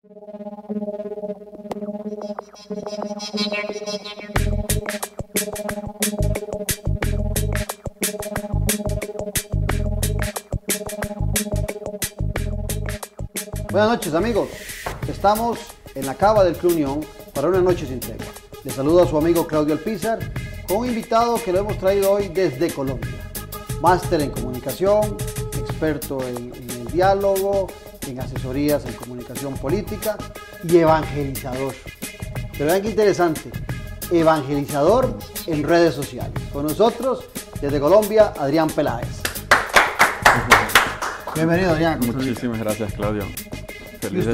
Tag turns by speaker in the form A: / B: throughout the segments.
A: Buenas noches, amigos. Estamos en la cava del Club Unión para una noche sin tregua. Les saluda a su amigo Claudio Alpizar con un invitado que lo hemos traído hoy desde Colombia. Máster en comunicación, experto en el diálogo, en asesorías en comunicación política y evangelizador. Pero vean qué interesante, evangelizador en redes sociales. Con nosotros, desde Colombia, Adrián Peláez. Bienvenido, Adrián.
B: Muchísimas gracias, Claudio.
A: Feliz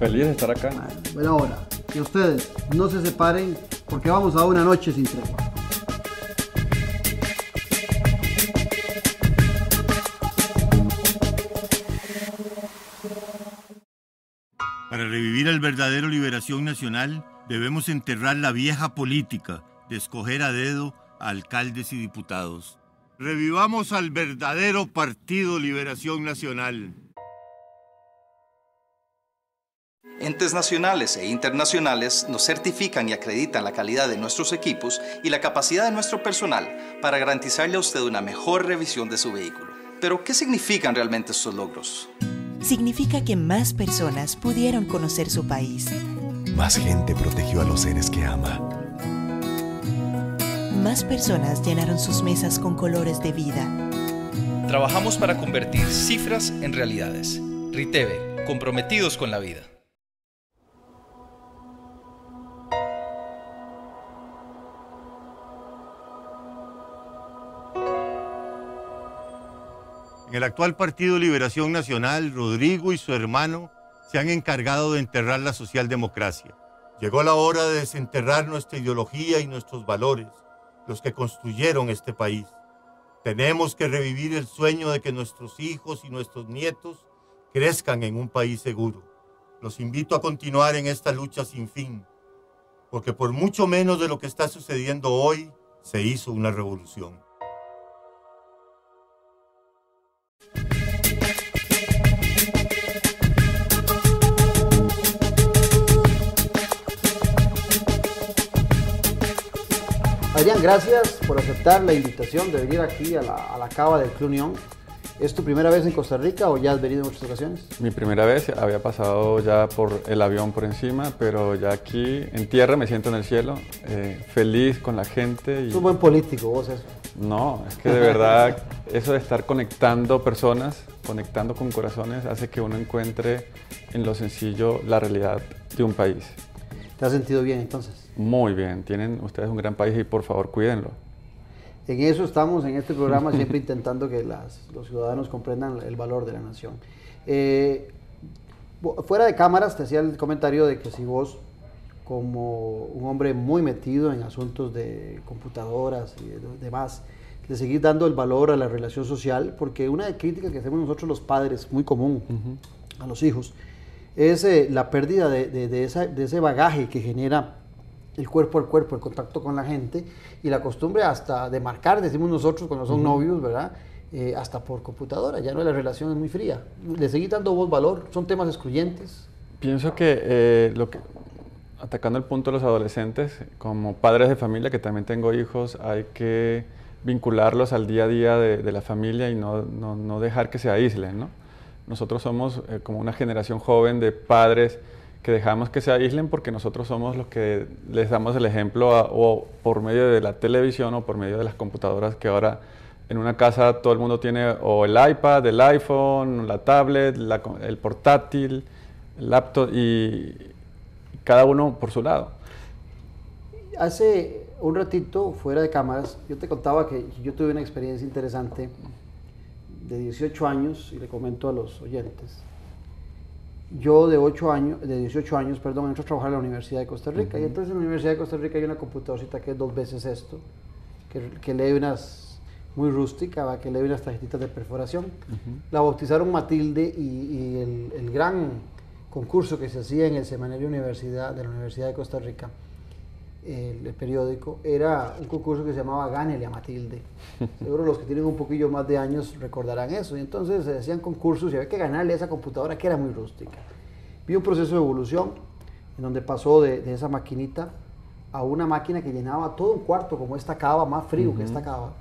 B: de estar acá.
A: Buena hora. Y ustedes, no se separen porque vamos a una noche sin tregua.
C: Para revivir el verdadero Liberación Nacional, debemos enterrar la vieja política de escoger a dedo a alcaldes y diputados. Revivamos al verdadero Partido Liberación Nacional.
D: Entes nacionales e internacionales nos certifican y acreditan la calidad de nuestros equipos y la capacidad de nuestro personal para garantizarle a usted una mejor revisión de su vehículo. Pero, ¿qué significan realmente estos logros?
E: Significa que más personas pudieron conocer su país.
F: Más gente protegió a los seres que ama.
E: Más personas llenaron sus mesas con colores de vida.
G: Trabajamos para convertir cifras en realidades. RITEVE, comprometidos con la vida.
C: En el actual Partido Liberación Nacional, Rodrigo y su hermano se han encargado de enterrar la socialdemocracia. Llegó la hora de desenterrar nuestra ideología y nuestros valores, los que construyeron este país. Tenemos que revivir el sueño de que nuestros hijos y nuestros nietos crezcan en un país seguro. Los invito a continuar en esta lucha sin fin, porque por mucho menos de lo que está sucediendo hoy, se hizo una revolución.
A: Adrián, gracias por aceptar la invitación de venir aquí a la cava del Club Unión. ¿Es tu primera vez en Costa Rica o ya has venido en muchas ocasiones?
B: Mi primera vez, había pasado ya por el avión por encima, pero ya aquí en tierra me siento en el cielo, feliz con la gente.
A: Es un buen político, vos eso.
B: No, es que de verdad eso de estar conectando personas, conectando con corazones, hace que uno encuentre en lo sencillo la realidad de un país.
A: ¿Te has sentido bien entonces?
B: Muy bien, tienen ustedes un gran país y por favor cuídenlo.
A: En eso estamos en este programa siempre intentando que los ciudadanos comprendan el valor de la nación. Fuera de cámaras te hacía el comentario de que si vos, como un hombre muy metido en asuntos de computadoras y demás, le seguís dando el valor a la relación social, porque una crítica que hacemos nosotros los padres, muy común a los hijos, es la pérdida de ese bagaje que genera el cuerpo al cuerpo, el contacto con la gente y la costumbre hasta de marcar, decimos nosotros cuando son novios, ¿verdad? Hasta por computadora, ya no la relación es muy fría. ¿Le seguís dando vos valor? ¿Son temas excluyentes?
B: Pienso que, atacando el punto de los adolescentes, como padres de familia, que también tengo hijos, hay que vincularlos al día a día de la familia y no dejar que se aíslen, ¿no? Nosotros somos como una generación joven de padres que dejamos que se aíslen porque nosotros somos los que les damos el ejemplo o por medio de la televisión o por medio de las computadoras, que ahora en una casa todo el mundo tiene o el iPad, el iPhone, la tablet, el portátil, el laptop y cada uno por su lado.
A: Hace un ratito, fuera de cámaras, yo te contaba que yo tuve una experiencia interesante de 18 años, y le comento a los oyentes. Yo de 18 años, entro a trabajar en la Universidad de Costa Rica, y entonces en la Universidad de Costa Rica hay una computadorcita que es 2 veces esto, que lee unas, muy rústica, que lee unas tarjetitas de perforación. La bautizaron Matilde y el gran concurso que se hacía en el semanario de la Universidad de Costa Rica, el periódico, era un concurso que se llamaba Gánele a Matilde. Seguro los que tienen un poquillo más de años recordarán eso. Y entonces se hacían concursos y había que ganarle a esa computadora que era muy rústica. Vi un proceso de evolución en donde pasó de esa maquinita a una máquina que llenaba todo un cuarto, como esta cava, más frío que esta cava.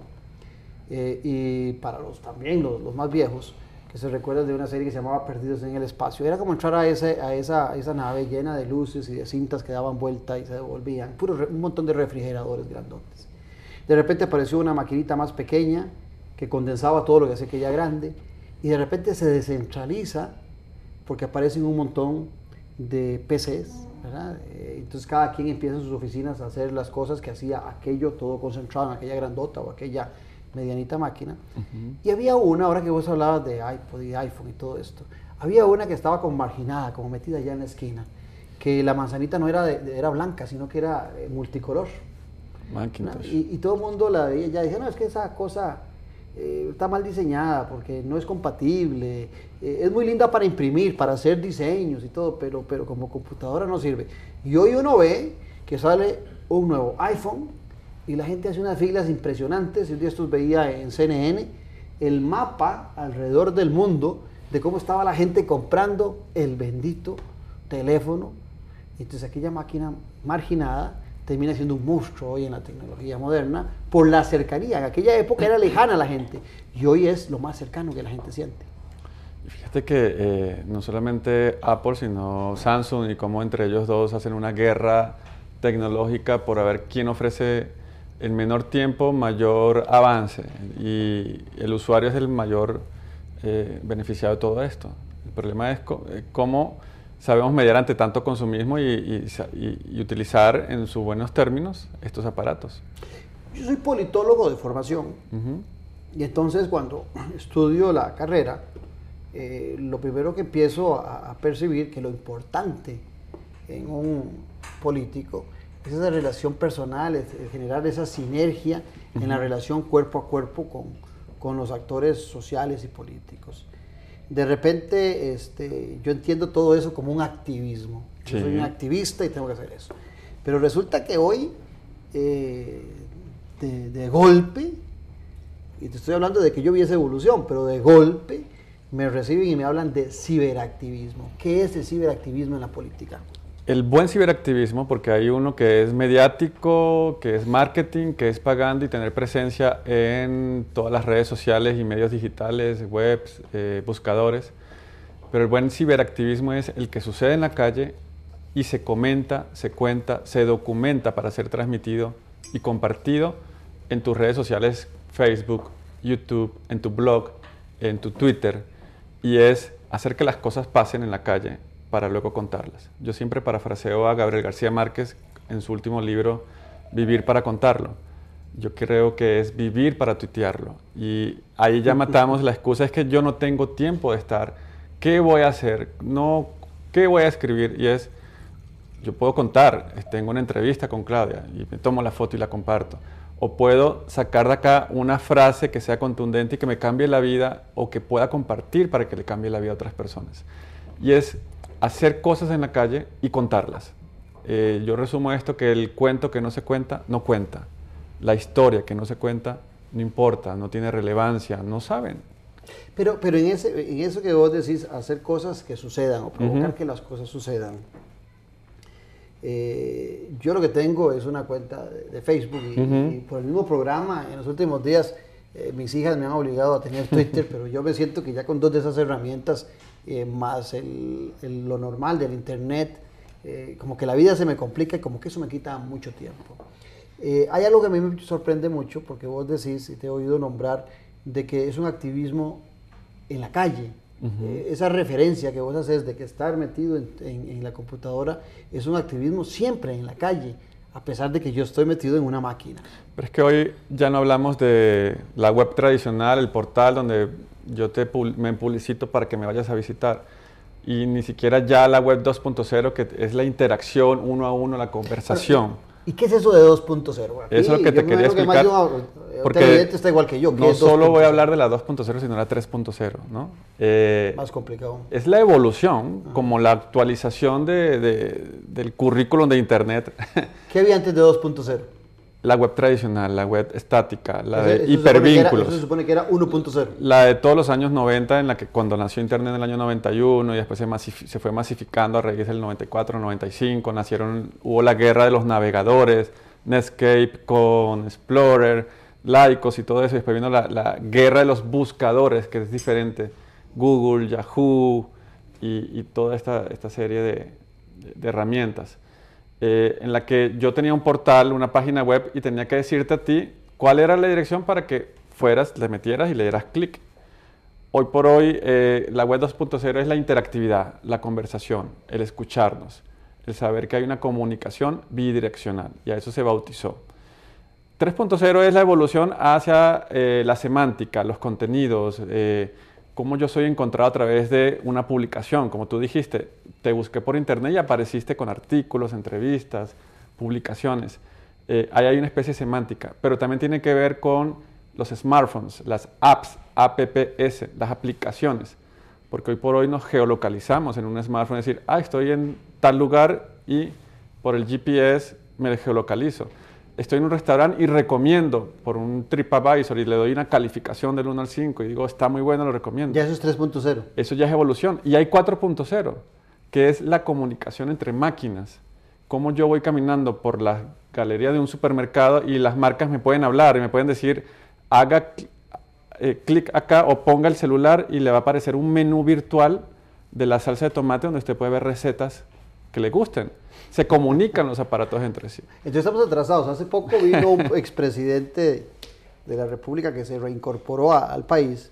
A: Y para también los más viejos, que se recuerdan de una serie que se llamaba Perdidos en el Espacio, era como entrar a esa nave llena de luces y de cintas que daban vuelta y se devolvían, un montón de refrigeradores grandotes. De repente apareció una maquinita más pequeña que condensaba todo lo que hacía aquella grande, y de repente se descentraliza porque aparecen un montón de PCs, ¿verdad? Entonces cada quien empieza en sus oficinas a hacer las cosas que hacía aquello todo concentrado en aquella grandota o aquella medianita máquina. Y había una, ahora que vos hablabas de iPod y iPhone y todo esto, había una que estaba como marginada, como metida allá en la esquina, que la manzanita no era, era blanca, sino que era multicolor. Y todo el mundo la veía ya, decía, no, es que esa cosa está mal diseñada porque no es compatible, es muy linda para imprimir, para hacer diseños y todo, pero como computadora no sirve. Y hoy uno ve que sale un nuevo iPhone y la gente hace unas filas impresionantes. Un día estos veía en CNN el mapa alrededor del mundo de cómo estaba la gente comprando el bendito teléfono. Entonces aquella máquina marginada termina siendo un monstruo hoy en la tecnología moderna por la cercanía. En aquella época era lejana la gente y hoy es lo más cercano que la gente siente.
B: Fíjate que no solamente Apple, sino Samsung, y cómo entre ellos dos hacen una guerra tecnológica por a ver quién ofrece en menor tiempo mayor avance, y el usuario es el mayor beneficiado de todo esto. El problema es cómo sabemos mediar ante tanto consumismo y utilizar en sus buenos términos estos aparatos.
A: Yo soy politólogo de formación, y entonces cuando estudio la carrera, lo primero que empiezo a percibir que lo importante en un político es esa relación personal, es generar esa sinergia en la relación cuerpo a cuerpo con los actores sociales y políticos. De repente yo entiendo todo eso como un activismo. Yo soy un activista y tengo que hacer eso. Pero resulta que hoy, de golpe, y te estoy hablando de que yo vi esa evolución, pero de golpe me reciben y me hablan de ciberactivismo. ¿Qué es el ciberactivismo en la política?
B: El buen ciberactivismo, porque hay uno que es mediático, que es marketing, que es pagando y tener presencia en todas las redes sociales y medios digitales, webs, buscadores. Pero el buen ciberactivismo es el que sucede en la calle y se comenta, se cuenta, se documenta para ser transmitido y compartido en tus redes sociales, Facebook, YouTube, en tu blog, en tu Twitter, y es hacer que las cosas pasen en la calle para luego contarlas. Yo siempre parafraseo a Gabriel García Márquez en su último libro, Vivir para contarlo. Yo creo que es vivir para tuitearlo. Y ahí ya matamos la excusa, es que yo no tengo tiempo de estar. ¿Qué voy a hacer? No, ¿qué voy a escribir? Y es, yo puedo contar, tengo una entrevista con Claudia y me tomo la foto y la comparto. O puedo sacar de acá una frase que sea contundente y que me cambie la vida, o que pueda compartir para que le cambie la vida a otras personas. Y es hacer cosas en la calle y contarlas. Yo resumo esto, que el cuento que no se cuenta, no cuenta. La historia que no se cuenta, no importa, no tiene relevancia, no saben.
A: Pero en eso que vos decís, hacer cosas que sucedan o provocar que las cosas sucedan. Yo lo que tengo es una cuenta de Facebook y por el mismo programa, en los últimos días, mis hijas me han obligado a tener Twitter, pero yo me siento que ya con dos de esas herramientas, más lo normal del internet, como que la vida se me complica y como que eso me quita mucho tiempo. Hay algo que a mí me sorprende mucho, porque vos decís, y te he oído nombrar, de que es un activismo en la calle. Esa referencia que vos haces de que estar metido en la computadora es un activismo siempre en la calle, a pesar de que yo estoy metido en una máquina.
B: Pero es que hoy ya no hablamos de la web tradicional, el portal donde yo me publicito para que me vayas a visitar, y ni siquiera ya la web 2.0, que es la interacción uno a uno, la conversación.
A: ¿Y qué es eso de 2.0?
B: Eso es lo que te quería explicar,
A: porque está igual que yo.
B: No solo voy a hablar de la 2.0, sino la 3.0, ¿no?
A: Más complicado.
B: Es la evolución, como la actualización del currículum de Internet.
A: ¿Qué había antes de 2.0?
B: la web tradicional, la web estática, la de
A: Eso
B: hipervínculos.
A: Eso se supone que era 1.0.
B: La de todos los años 90, en la que cuando nació Internet en el año 91 y después se fue masificando a raíz del 94, 95, hubo la guerra de los navegadores, Netscape con Explorer, Lycos y todo eso, y después vino la guerra de los buscadores, que es diferente, Google, Yahoo y toda esta serie de herramientas. En la que yo tenía un portal, una página web y tenía que decirte a ti cuál era la dirección para que fueras, le metieras y le dieras clic. Hoy por hoy la web 2.0 es la interactividad, la conversación, el escucharnos, el saber que hay una comunicación bidireccional y a eso se bautizó. 3.0 es la evolución hacia la semántica, los contenidos, cómo yo soy encontrado a través de una publicación. Como tú dijiste, te busqué por internet y apareciste con artículos, entrevistas, publicaciones. Ahí hay una especie de semántica, pero también tiene que ver con los smartphones, las apps, apps, las aplicaciones. Porque hoy por hoy nos geolocalizamos en un smartphone, es decir, estoy en tal lugar y por el GPS me geolocalizo. Estoy en un restaurante y recomiendo por un TripAdvisor y le doy una calificación del 1 al 5 y digo, está muy bueno, lo recomiendo.
A: Ya eso es 3.0.
B: Eso ya es evolución. Y hay 4.0, que es la comunicación entre máquinas. Cómo yo voy caminando por la galería de un supermercado y las marcas me pueden hablar y me pueden decir, haga clic acá o ponga el celular y le va a aparecer un menú virtual de la salsa de tomate donde usted puede ver recetas que le gusten. Se comunican los aparatos entre sí.
A: Entonces estamos atrasados. Hace poco vino un expresidente de la República que se reincorporó al país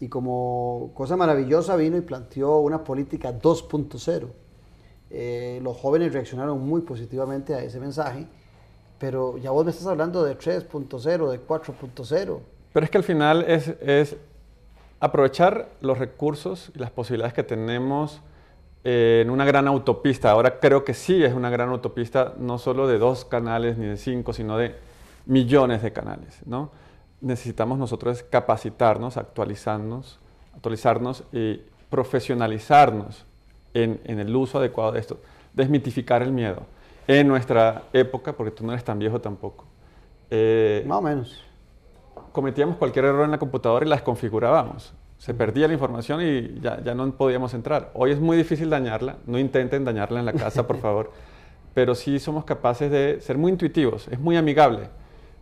A: y como cosa maravillosa vino y planteó una política 2.0. Los jóvenes reaccionaron muy positivamente a ese mensaje, pero ya vos me estás hablando de 3.0, de 4.0.
B: Pero es que al final es aprovechar los recursos y las posibilidades que tenemos en una gran autopista. Ahora creo que sí es una gran autopista, no solo de 2 canales ni de 5, sino de millones de canales, ¿no? Necesitamos nosotros capacitarnos, actualizarnos y profesionalizarnos en el uso adecuado de esto. Desmitificar el miedo. En nuestra época, porque tú no eres tan viejo tampoco.
A: Más o menos.
B: Cometíamos cualquier error en la computadora y la desconfigurábamos. Se perdía la información y ya no podíamos entrar. Hoy es muy difícil dañarla. No intenten dañarla en la casa, por favor. Pero sí somos capaces de ser muy intuitivos. Es muy amigable.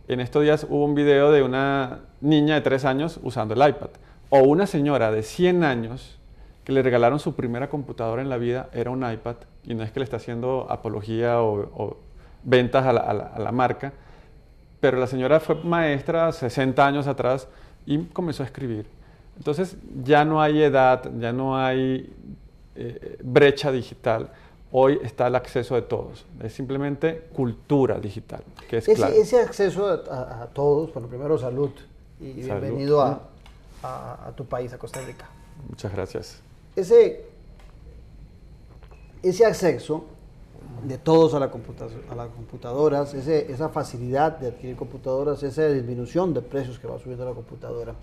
B: En estos días hubo un video de una niña de 3 años usando el iPad. O una señora de 100 años que le regalaron su primera computadora en la vida, era un iPad. Y no es que le está haciendo apología o ventas a la marca. Pero la señora fue maestra 60 años atrás y comenzó a escribir. Entonces ya no hay edad, ya no hay brecha digital. Hoy está el acceso de todos. Es simplemente cultura digital, que es clave.
A: Ese acceso a todos, bueno, primero salud y bienvenido a tu país, a Costa Rica.
B: Muchas gracias.
A: Ese acceso de todos a las computadoras, esa facilidad de adquirir computadoras, esa disminución de precios que va subiendo la computadora,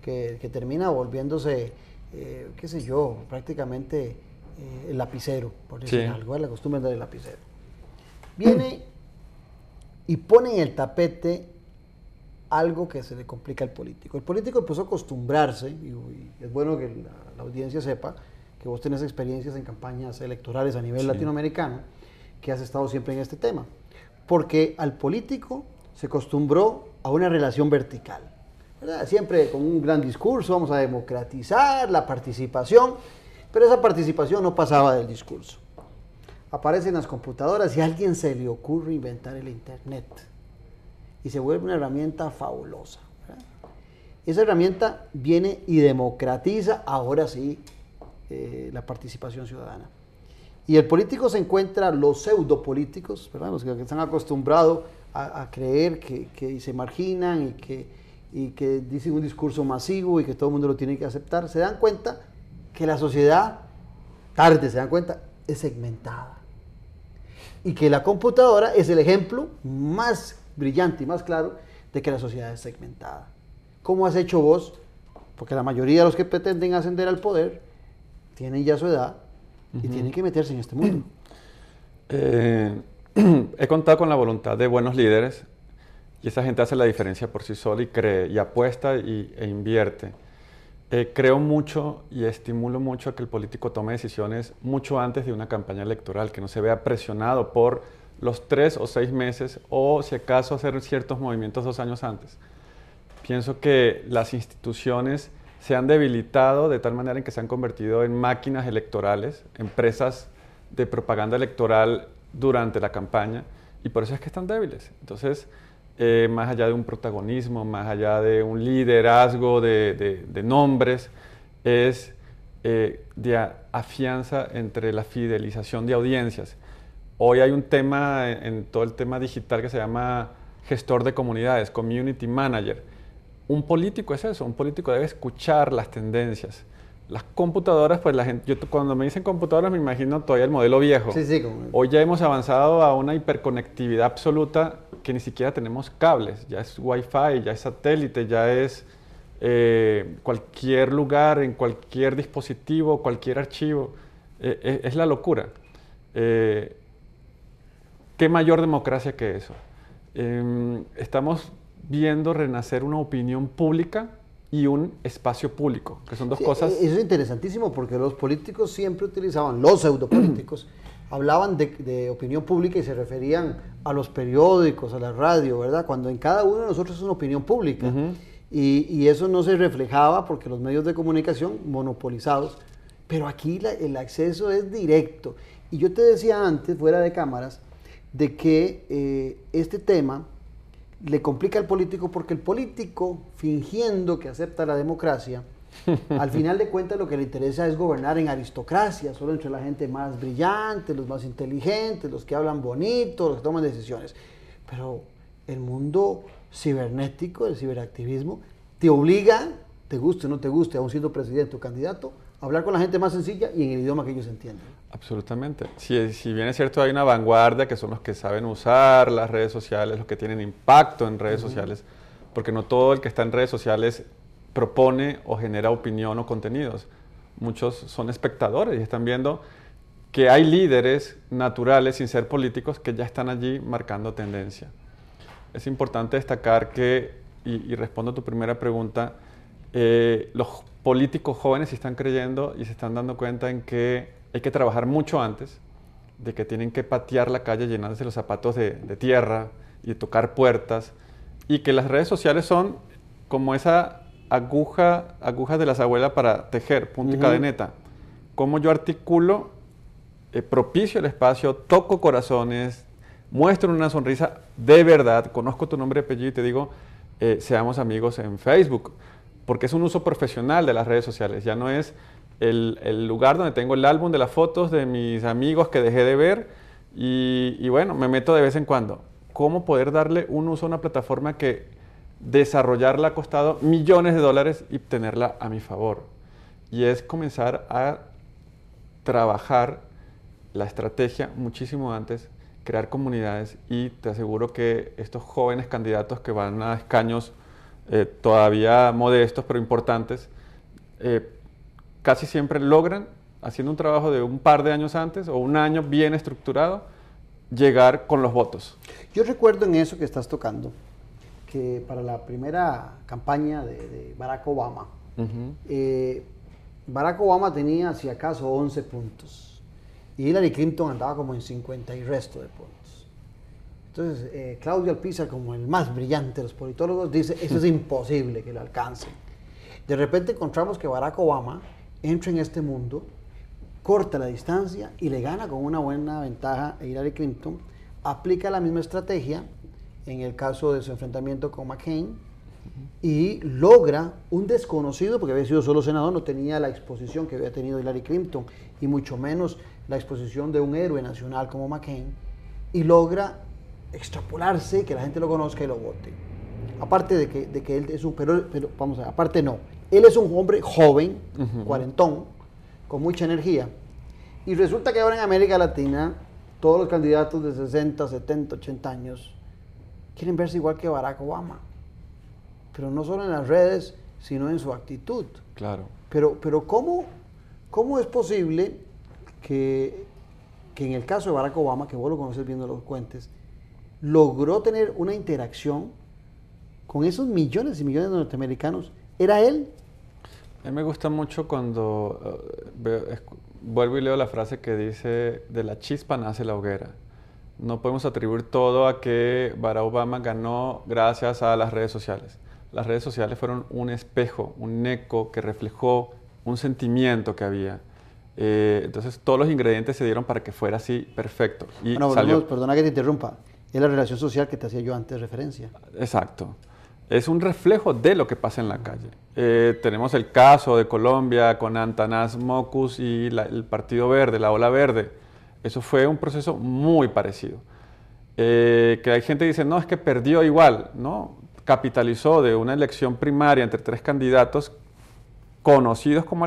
A: que termina volviéndose, qué sé yo, prácticamente el lapicero, por decir algo, la costumbre del lapicero. Viene y pone en el tapete algo que se le complica al político. El político empezó a acostumbrarse, y es bueno que la audiencia sepa que vos tenés experiencias en campañas electorales a nivel latinoamericano, que has estado siempre en este tema, porque al político se acostumbró a una relación vertical, ¿verdad? Siempre con un gran discurso, vamos a democratizar la participación, pero esa participación no pasaba del discurso. Aparecen las computadoras y a alguien se le ocurre inventar el internet y se vuelve una herramienta fabulosa, ¿verdad? Esa herramienta viene y democratiza ahora sí la participación ciudadana. Y el político se encuentra, los pseudopolíticos, ¿verdad? Los que están acostumbrados a creer que se marginan y que dicen un discurso masivo y que todo el mundo lo tiene que aceptar, se dan cuenta que la sociedad, tarde se dan cuenta, es segmentada. Y que la computadora es el ejemplo más brillante y más claro de que la sociedad es segmentada. ¿Cómo has hecho vos? Porque la mayoría de los que pretenden ascender al poder tienen ya su edad y tienen que meterse en este mundo.
B: He contado con la voluntad de buenos líderes Y esa gente hace la diferencia por sí sola y cree, y apuesta e invierte. Creo mucho y estimulo mucho a que el político tome decisiones mucho antes de una campaña electoral, que no se vea presionado por los 3 o 6 meses o si acaso hacer ciertos movimientos 2 años antes. Pienso que las instituciones se han debilitado de tal manera en que se han convertido en máquinas electorales, empresas de propaganda electoral durante la campaña, y por eso es que están débiles. Entonces, más allá de un protagonismo, más allá de un liderazgo de nombres, es de afianza entre la fidelización de audiencias. Hoy hay un tema en todo el tema digital que se llama gestor de comunidades, community manager. Un político es eso, un político debe escuchar las tendencias. Las computadoras, pues la gente, cuando me dicen computadoras me imagino todavía el modelo viejo.
A: Sí, sí,
B: Hoy ya hemos avanzado a una hiperconectividad absoluta que ni siquiera tenemos cables, ya es Wi-Fi, ya es satélite, ya es cualquier lugar, en cualquier dispositivo, cualquier archivo. Es la locura. ¿Qué mayor democracia que eso? Estamos viendo renacer una opinión pública y un espacio público, que son dos cosas...
A: Eso es interesantísimo porque los políticos siempre utilizaban, los pseudopolíticos, hablaban de opinión pública y se referían a los periódicos, a la radio, ¿verdad? Cuando en cada uno de nosotros es una opinión pública. Y eso no se reflejaba porque los medios de comunicación monopolizados, pero aquí el acceso es directo. Y yo te decía antes, fuera de cámaras, de que este tema le complica al político porque el político, fingiendo que acepta la democracia, al final de cuentas lo que le interesa es gobernar en aristocracia, solo entre la gente más brillante, los más inteligentes, los que hablan bonito, los que toman decisiones. Pero el mundo cibernético, el ciberactivismo, te obliga, te guste o no te guste, aún siendo presidente o candidato, a hablar con la gente más sencilla y en el idioma que ellos entienden.
B: Absolutamente. Si bien es cierto, hay una vanguardia que son los que saben usar las redes sociales, los que tienen impacto en redes sociales, porque no todo el que está en redes sociales propone o genera opinión o contenidos. Muchos son espectadores y están viendo que hay líderes naturales, sin ser políticos, que ya están allí marcando tendencia. Es importante destacar que, y respondo a tu primera pregunta, los políticos jóvenes se están creyendo y se están dando cuenta en que hay que trabajar mucho antes, de que tienen que patear la calle llenándose los zapatos de tierra y tocar puertas, y que las redes sociales son como esa aguja de las abuelas para tejer, punta y cadeneta. Cómo yo articulo, propicio el espacio, toco corazones, muestro una sonrisa de verdad, conozco tu nombre y apellido y te digo, seamos amigos en Facebook, porque es un uso profesional de las redes sociales, ya no es el lugar donde tengo el álbum de las fotos de mis amigos que dejé de ver y bueno, me meto de vez en cuando. ¿Cómo poder darle un uso a una plataforma que desarrollarla ha costado millones de dólares y tenerla a mi favor? Y es comenzar a trabajar la estrategia muchísimo antes, crear comunidades, y te aseguro que estos jóvenes candidatos que van a escaños todavía modestos pero importantes, casi siempre logran, haciendo un trabajo de un par de años antes o un año bien estructurado, llegar con los votos.
A: Yo recuerdo en eso que estás tocando, que para la primera campaña de Barack Obama, Barack Obama tenía, si acaso, 11 puntos. Y Hillary Clinton andaba como en 50 y resto de puntos. Entonces, Claudio Alpizar, como el más brillante de los politólogos, dice, eso es imposible que lo alcancen. De repente encontramos que Barack Obama entra en este mundo, corta la distancia y le gana con una buena ventaja a Hillary Clinton, aplica la misma estrategia en el caso de su enfrentamiento con McCain y logra un desconocido, porque había sido solo senador, no tenía la exposición que había tenido Hillary Clinton y mucho menos la exposición de un héroe nacional como McCain, y logra extrapolarse, que la gente lo conozca y lo vote. Aparte de que él es un, pero vamos a ver, aparte no, él es un hombre joven, cuarentón, con mucha energía, y resulta que ahora en América Latina todos los candidatos de 60, 70, 80 años quieren verse igual que Barack Obama, pero no solo en las redes, sino en su actitud.
B: Claro.
A: Pero ¿cómo es posible que en el caso de Barack Obama, que vos lo conoces viendo los cuentes, logró tener una interacción con esos millones y millones de norteamericanos, ¿era él?
B: A mí me gusta mucho cuando vuelvo y leo la frase que dice, de la chispa nace la hoguera. No podemos atribuir todo a que Barack Obama ganó gracias a las redes sociales. Las redes sociales fueron un espejo, un eco que reflejó un sentimiento que había. Entonces todos los ingredientes se dieron para que fuera así perfecto. Y
A: bueno,
B: salió.
A: Perdona que te interrumpa, es la relación social que te hacía yo antes referencia.
B: Exacto. Es un reflejo de lo que pasa en la calle. Tenemos el caso de Colombia con Antanas Mockus y el Partido Verde, la Ola Verde. Eso fue un proceso muy parecido. Que hay gente que dice, no, es que perdió igual, ¿no? Capitalizó de una elección primaria entre 3 candidatos conocidos como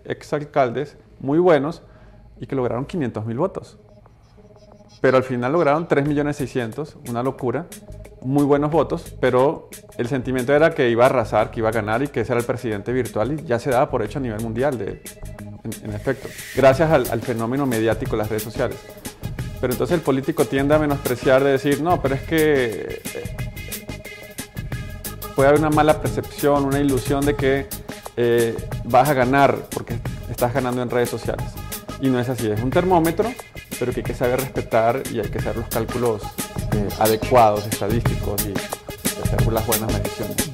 B: exalcaldes, muy buenos, y que lograron 500.000 votos. Pero al final lograron 3.600.000, una locura, muy buenos votos, pero el sentimiento era que iba a arrasar, que iba a ganar y que ese era el presidente virtual, y ya se daba por hecho a nivel mundial, en efecto, gracias al fenómeno mediático de las redes sociales. Pero entonces el político tiende a menospreciar, de decir, no, pero es que puede haber una mala percepción, una ilusión de que vas a ganar porque estás ganando en redes sociales. Y no es así, es un termómetro, pero que hay que saber respetar y hay que hacer los cálculos adecuados, estadísticos, y hacer las buenas mediciones.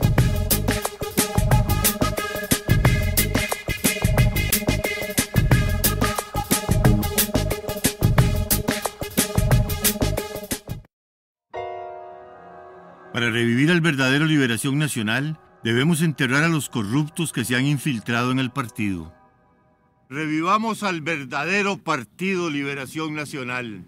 C: Para revivir al verdadero Liberación Nacional, debemos enterrar a los corruptos que se han infiltrado en el partido. Revivamos al verdadero Partido Liberación Nacional.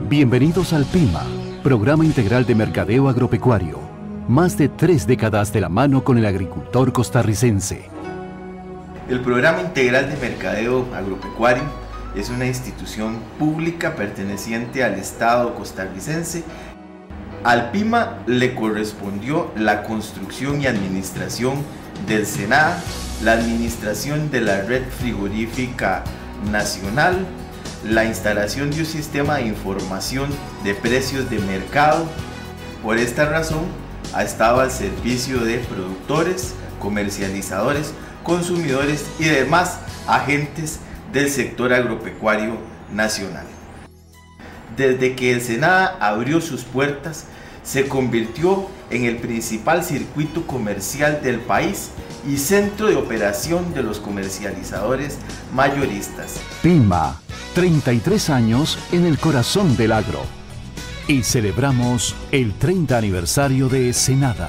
H: Bienvenidos al PIMA, Programa Integral de Mercadeo Agropecuario. Más de 3 décadas de la mano con el agricultor costarricense.
I: El Programa Integral de Mercadeo Agropecuario es una institución pública perteneciente al Estado costarricense. Al PIMA le correspondió la construcción y administración del SENADA, la administración de la Red Frigorífica Nacional, la instalación de un sistema de información de precios de mercado. Por esta razón, ha estado al servicio de productores, comercializadores, consumidores y demás agentes del sector agropecuario nacional. Desde que el SENADA abrió sus puertas, se convirtió en el principal circuito comercial del país y centro de operación de los comercializadores mayoristas.
H: PIMA, 33 años en el corazón del agro. Y celebramos el 30 aniversario de SENADA.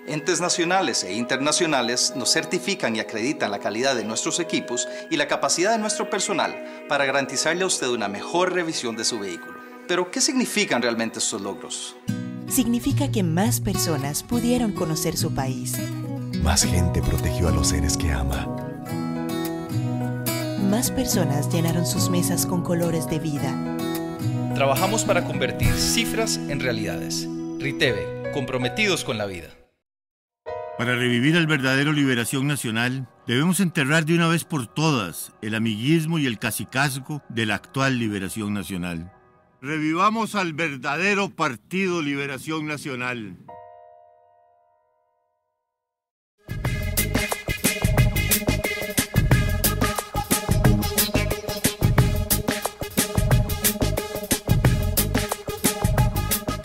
D: Entes nacionales e internacionales nos certifican y acreditan la calidad de nuestros equipos y la capacidad de nuestro personal para garantizarle a usted una mejor revisión de su vehículo. Pero, ¿qué significan realmente estos logros?
E: Significa que más personas pudieron conocer su país.
F: Más gente protegió a los seres que ama.
E: Más personas llenaron sus mesas con colores de vida.
G: Trabajamos para convertir cifras en realidades. RITEVE, comprometidos con la vida.
C: Para revivir al verdadero Liberación Nacional, debemos enterrar de una vez por todas el amiguismo y el cacicazgo de la actual Liberación Nacional. Revivamos al verdadero Partido Liberación Nacional.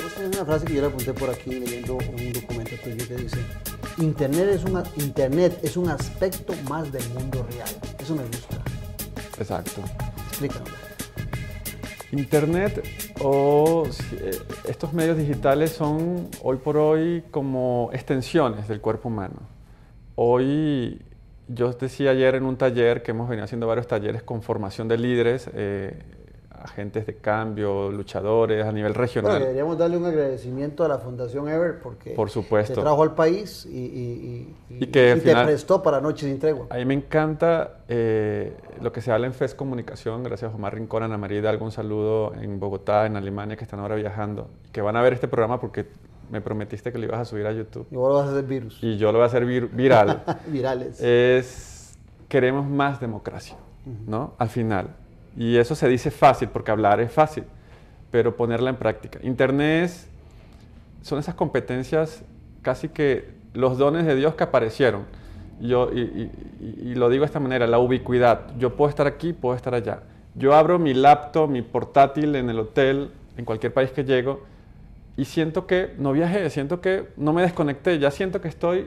A: Esta es una frase que yo le apunté por aquí leyendo un documento tuyo que dice: Internet es un aspecto más del mundo real. Eso me gusta.
B: Exacto.
A: Explícanos.
B: Internet o estos medios digitales son hoy por hoy como extensiones del cuerpo humano. Hoy, yo decía ayer en un taller que hemos venido haciendo varios talleres con formación de líderes, agentes de cambio, luchadores a nivel regional.
A: Bueno, deberíamos darle un agradecimiento a la Fundación Ever porque
B: por supuesto,
A: te trajo al país y
B: que
A: te prestó para Noches sin Tregua.
B: A mí me encanta lo que se habla en FES Comunicación, gracias a Omar Rincón, Ana María Hidalgo, un saludo en Bogotá, en Alemania, que están ahora viajando, que van a ver este programa porque me prometiste que lo ibas a subir a YouTube.
A: Y vos lo vas a hacer virus.
B: Y yo lo voy a hacer viral.
A: Virales.
B: Queremos más democracia, ¿no? Al final. Y eso se dice fácil, porque hablar es fácil, pero ponerla en práctica. Internet son esas competencias, casi que los dones de Dios que aparecieron. Y lo digo de esta manera, la ubicuidad. Yo puedo estar aquí, puedo estar allá. Yo abro mi laptop, mi portátil en el hotel, en cualquier país que llego, y siento que no viajé, siento que no me desconecté, ya siento que estoy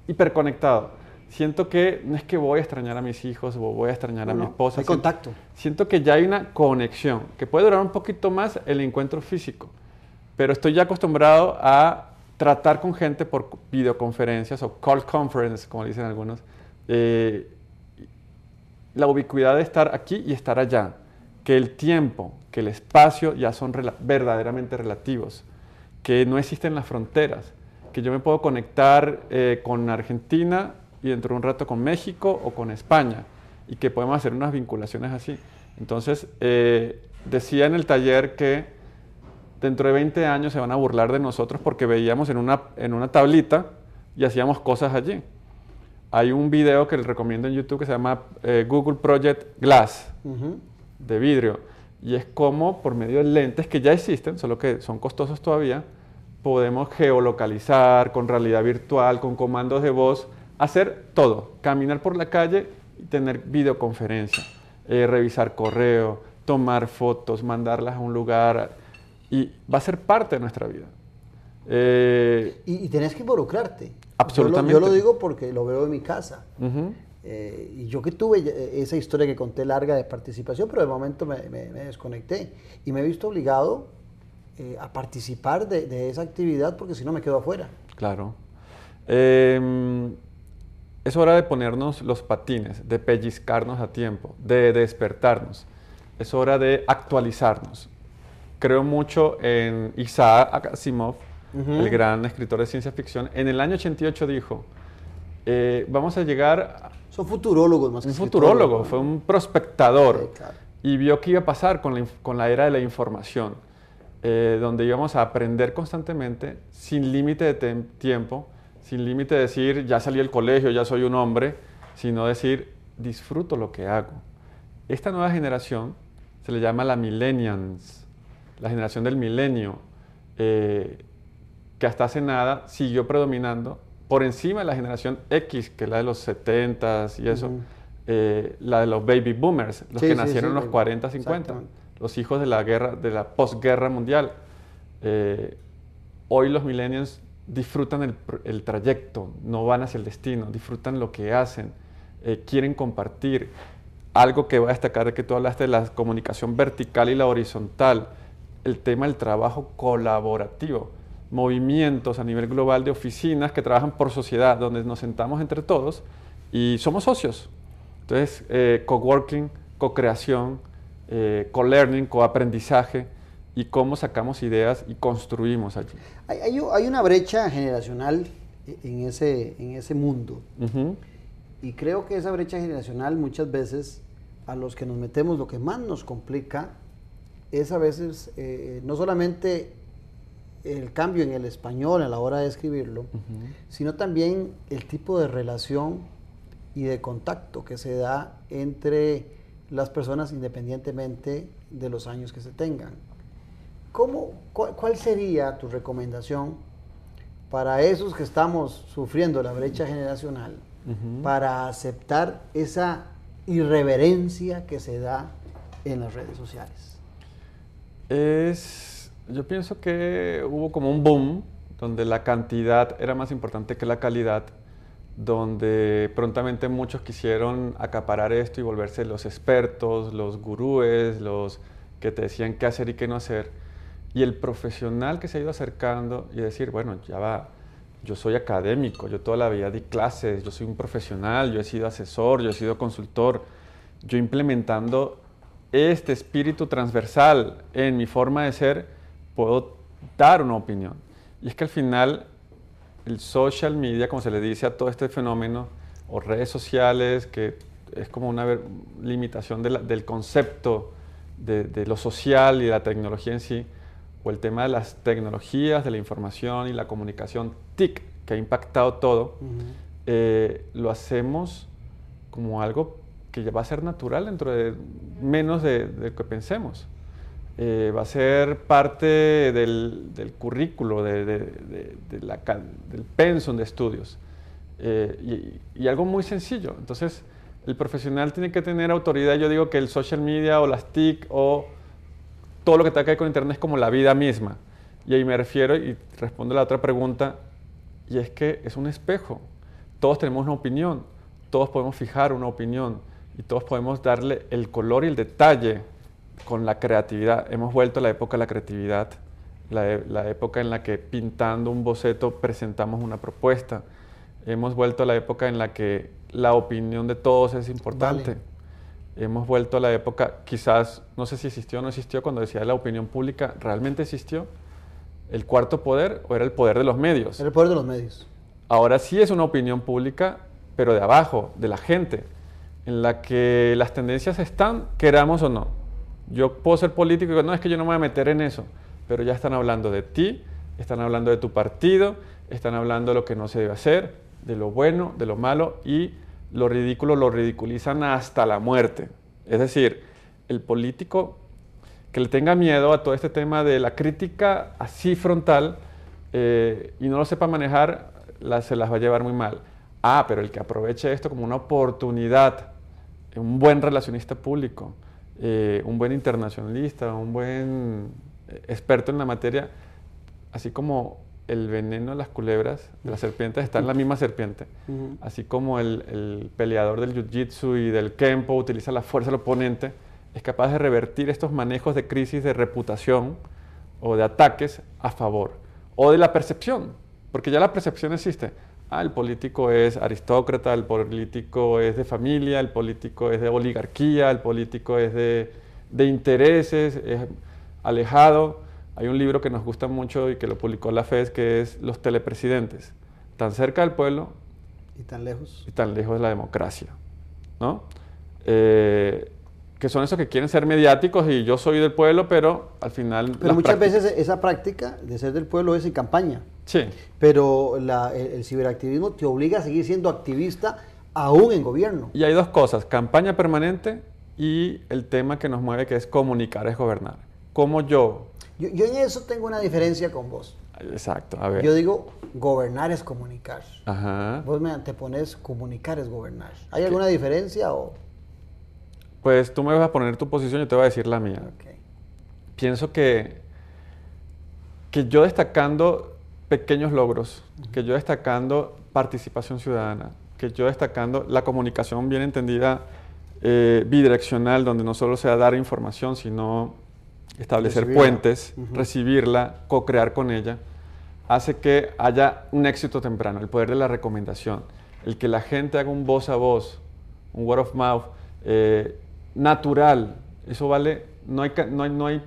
B: hiperconectado. Siento que no es que voy a extrañar a mis hijos o voy a extrañar a mi esposa.
A: Hay contacto.
B: Siento que ya hay una conexión, que puede durar un poquito más el encuentro físico, pero estoy ya acostumbrado a tratar con gente por videoconferencias o call conference, como dicen algunos. La ubicuidad de estar aquí y estar allá, que el tiempo, que el espacio ya son verdaderamente relativos, que no existen las fronteras, que yo me puedo conectar con Argentina y dentro de un rato con México o con España, y que podemos hacer unas vinculaciones así. Entonces, decía en el taller que dentro de 20 años se van a burlar de nosotros porque veíamos en una tablita y hacíamos cosas allí. Hay un video que les recomiendo en YouTube que se llama Google Project Glass, de vidrio, y es como por medio de lentes que ya existen, solo que son costosos todavía, podemos geolocalizar con realidad virtual, con comandos de voz, hacer todo, caminar por la calle y tener videoconferencia, revisar correo, tomar fotos, mandarlas a un lugar, y va a ser parte de nuestra vida.
A: Y tenés que involucrarte.
B: Absolutamente.
A: Yo lo digo porque lo veo en mi casa. Y yo que tuve esa historia que conté larga de participación, pero de momento me desconecté y me he visto obligado a participar de esa actividad porque si no me quedo afuera.
B: Claro. Es hora de ponernos los patines, de pellizcarnos a tiempo, de despertarnos. Es hora de actualizarnos. Creo mucho en Isaac Asimov, el gran escritor de ciencia ficción. En el año 88 dijo, vamos a llegar...
A: Son futurólogos más que
B: un futurólogo,
A: ¿no?
B: Fue un prospectador.
A: Sí, claro.
B: Y vio qué iba a pasar con la era de la información, donde íbamos a aprender constantemente, sin límite de tiempo, sin límite de decir, ya salí del colegio, ya soy un hombre, sino decir, disfruto lo que hago. Esta nueva generación se le llama la millennials, la generación del milenio, que hasta hace nada siguió predominando por encima de la generación X, que es la de los 70s y eso, la de los baby boomers, los que nacieron en los 40, 50, los hijos de la guerra, de la posguerra mundial. Hoy los millennials disfrutan el trayecto, no van hacia el destino, disfrutan lo que hacen, quieren compartir. Algo que voy a destacar de que tú hablaste de la comunicación vertical y la horizontal, el tema del trabajo colaborativo, movimientos a nivel global de oficinas que trabajan por sociedad, donde nos sentamos entre todos y somos socios. Entonces, coworking, co-creación, co-learning, co-aprendizaje, y cómo sacamos ideas y construimos allí.
A: Hay una brecha generacional en ese mundo. Y creo que esa brecha generacional muchas veces a los que nos metemos lo que más nos complica es a veces no solamente el cambio en el español a la hora de escribirlo, sino también el tipo de relación y de contacto que se da entre las personas independientemente de los años que se tengan. ¿Cuál sería tu recomendación para esos que estamos sufriendo la brecha generacional para aceptar esa irreverencia que se da en las redes sociales?
B: Yo pienso que hubo como un boom donde la cantidad era más importante que la calidad, donde prontamente muchos quisieron acaparar esto y volverse los expertos, los gurúes, los que te decían qué hacer y qué no hacer. Y el profesional que se ha ido acercando y decir, bueno, ya va, yo soy académico, yo toda la vida di clases, yo soy un profesional, yo he sido asesor, yo he sido consultor, yo implementando este espíritu transversal en mi forma de ser, puedo dar una opinión. Y es que al final el social media, como se le dice a todo este fenómeno, o redes sociales, que es como una limitación del concepto de lo social y de la tecnología en sí, o el tema de las tecnologías, de la información y la comunicación TIC, que ha impactado todo, lo hacemos como algo que ya va a ser natural dentro de menos de que pensemos. Va a ser parte del currículo, del pensum de estudios. Y algo muy sencillo. Entonces, el profesional tiene que tener autoridad. Yo digo que el social media o las TIC o todo lo que tenga que ver con Internet es como la vida misma. Y ahí me refiero y respondo a la otra pregunta, y es que es un espejo. Todos tenemos una opinión, todos podemos fijar una opinión y todos podemos darle el color y el detalle con la creatividad. Hemos vuelto a la época de la creatividad, la época en la que pintando un boceto presentamos una propuesta. Hemos vuelto a la época en la que la opinión de todos es importante.
A: Vale.
B: Hemos vuelto a la época, quizás, no sé si existió o no existió, cuando decía la opinión pública, ¿realmente existió? ¿El cuarto poder o era el poder de los medios?
A: Era el poder de los medios.
B: Ahora sí es una opinión pública, pero de abajo, de la gente, en la que las tendencias están, queramos o no. Yo puedo ser político y digo, no, es que yo no me voy a meter en eso, pero ya están hablando de ti, están hablando de tu partido, están hablando de lo que no se debe hacer, de lo bueno, de lo malo, y lo ridículo lo ridiculizan hasta la muerte. Es decir, el político que le tenga miedo a todo este tema de la crítica así frontal y no lo sepa manejar, se las va a llevar muy mal. Pero el que aproveche esto como una oportunidad, un buen relacionista público, un buen internacionalista, un buen experto en la materia, así como el veneno de las culebras, de las serpientes, está en la misma serpiente. Así como el peleador del jiu-jitsu y del kempo utiliza la fuerza del oponente, es capaz de revertir estos manejos de crisis de reputación o de ataques a favor. O de la percepción, porque ya la percepción existe. El político es aristócrata, el político es de familia, el político es de oligarquía, el político es de intereses, es alejado. Hay un libro que nos gusta mucho y que lo publicó la FES, que es Los telepresidentes. Tan cerca del pueblo
A: y tan lejos
B: de la democracia, ¿no? Que son esos que quieren ser mediáticos y yo soy del pueblo, pero al final...
A: Pero muchas veces esa práctica de ser del pueblo es en campaña.
B: Sí.
A: Pero el ciberactivismo te obliga a seguir siendo activista aún en gobierno.
B: Y hay dos cosas, campaña permanente y el tema que nos mueve, que es comunicar es gobernar. Como yo
A: en eso tengo una diferencia con vos.
B: Exacto, a ver.
A: Yo digo, gobernar es comunicar.
B: Ajá.
A: Vos me antepones, comunicar es gobernar. ¿Hay alguna diferencia o...?
B: Pues tú me vas a poner tu posición y yo te voy a decir la mía.
A: Okay.
B: Pienso que yo destacando pequeños logros, que yo destacando participación ciudadana, que yo destacando la comunicación bien entendida, bidireccional, donde no solo sea dar información, sino establecer puentes, recibirla, co-crear con ella, hace que haya un éxito temprano, el poder de la recomendación, el que la gente haga un voz a voz, un word of mouth, natural. Eso vale, no hay